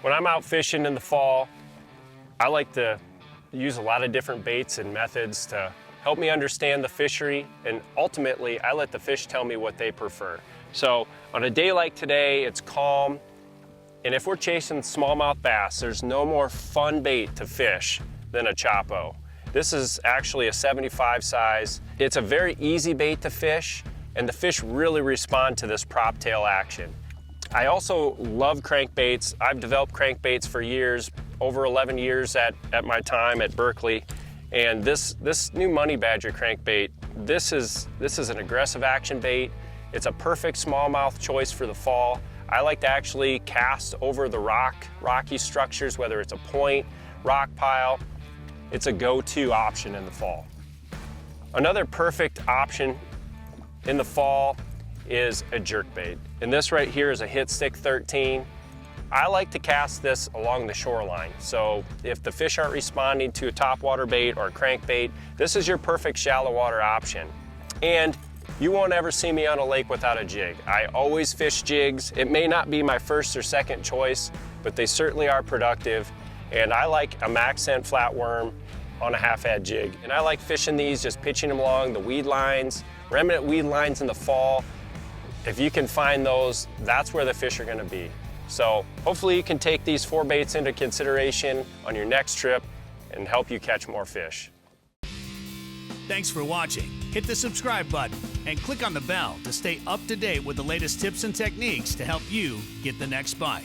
When I'm out fishing in the fall, I like to use a lot of different baits and methods to help me understand the fishery, and ultimately I let the fish tell me what they prefer. So on a day like today, it's calm, and if we're chasing smallmouth bass, there's no more fun bait to fish than a Chapo. This is actually a 75 size. It's a very easy bait to fish, and the fish really respond to this prop tail action. I also love crankbaits. I've developed crankbaits for years, over 11 years at my time at Berkeley. And this new Money Badger crankbait, this is an aggressive action bait. It's a perfect smallmouth choice for the fall. I like to actually cast over the rocky structures, whether it's a point, rock pile. It's a go-to option in the fall. Another perfect option in the fall is a jerkbait. And this right here is a Hit Stick 13. I like to cast this along the shoreline. So if the fish aren't responding to a topwater bait or a crankbait, this is your perfect shallow water option. And you won't ever see me on a lake without a jig. I always fish jigs. It may not be my first or second choice, but they certainly are productive. And I like a max scent flatworm on a half-head jig. And I like fishing these, just pitching them along the weed lines, remnant weed lines in the fall. If you can find those, that's where the fish are gonna be. So hopefully you can take these 4 baits into consideration on your next trip and help you catch more fish. Thanks for watching. Hit the subscribe button and click on the bell to stay up to date with the latest tips and techniques to help you get the next bite.